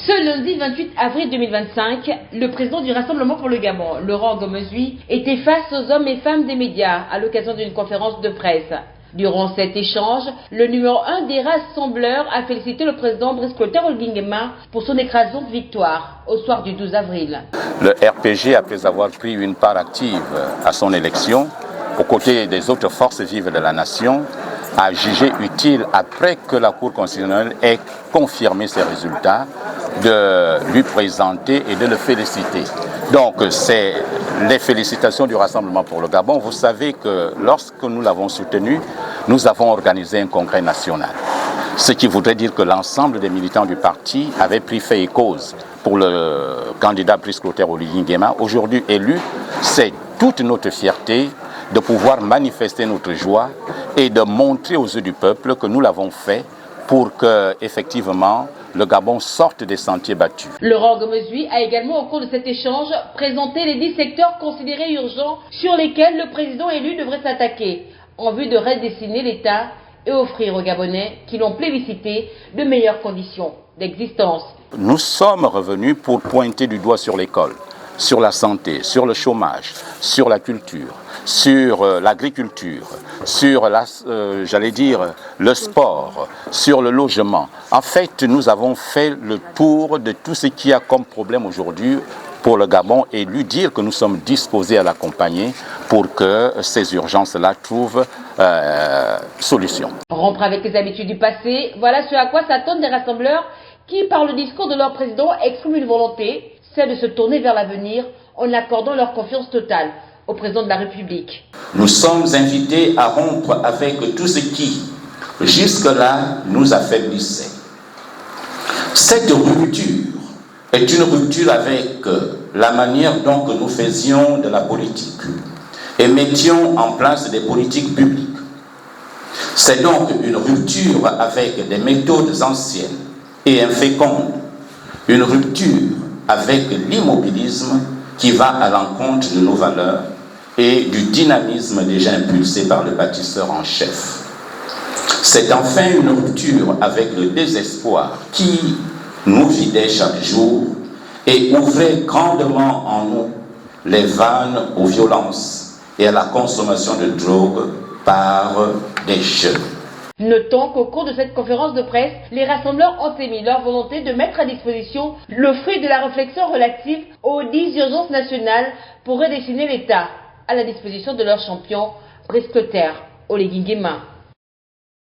Ce lundi 28 avril 2025, le président du Rassemblement pour le Gabon, Laurent Gomezui, était face aux hommes et femmes des médias à l'occasion d'une conférence de presse. Durant cet échange, le numéro 1 des rassembleurs a félicité le président Brice Clotaire Oligui pour son écrasante victoire au soir du 12 avril. Le RPG, après avoir pris une part active à son élection, aux côtés des autres forces vives de la nation, a jugé utile, après que la Cour constitutionnelle ait confirmé ses résultats, de lui présenter et de le féliciter. Donc, c'est les félicitations du Rassemblement pour le Gabon. Vous savez que lorsque nous l'avons soutenu, nous avons organisé un congrès national. Ce qui voudrait dire que l'ensemble des militants du parti avaient pris fait et cause pour le candidat Brice Clotaire Oligui Nguema. Aujourd'hui élu, c'est toute notre fierté de pouvoir manifester notre joie et de montrer aux yeux du peuple que nous l'avons fait pour que, effectivement, le Gabon sorte des sentiers battus. Laurent Gomezui a également, au cours de cet échange, présenté les 10 secteurs considérés urgents sur lesquels le président élu devrait s'attaquer, en vue de redessiner l'État et offrir aux Gabonais qui l'ont plébiscité de meilleures conditions d'existence. Nous sommes revenus pour pointer du doigt sur l'école, sur la santé, sur le chômage, sur la culture, sur l'agriculture, sur le sport, sur le logement. En fait, nous avons fait le tour de tout ce qu'il y a comme problème aujourd'hui pour le Gabon et lui dire que nous sommes disposés à l'accompagner pour que ces urgences-là trouvent solution. Rompre avec les habitudes du passé, voilà ce à quoi s'attendent des rassembleurs qui, par le discours de leur président, expriment une volonté, celle de se tourner vers l'avenir en accordant leur confiance totale au président de la République. Nous sommes invités à rompre avec tout ce qui, jusque-là, nous affaiblissait. Cette rupture est une rupture avec la manière dont nous faisions de la politique et mettions en place des politiques publiques. C'est donc une rupture avec des méthodes anciennes et infécondes, une rupture avec l'immobilisme qui va à l'encontre de nos valeurs et du dynamisme déjà impulsé par le bâtisseur en chef. C'est enfin une rupture avec le désespoir qui nous vidait chaque jour et ouvrait grandement en nous les vannes aux violences et à la consommation de drogue par des jeunes. Notons qu'au cours de cette conférence de presse, les rassembleurs ont émis leur volonté de mettre à disposition le fruit de la réflexion relative aux 10 urgences nationales pour redessiner l'État, à la disposition de leur champion, Brice Clotaire Oligui Nguema.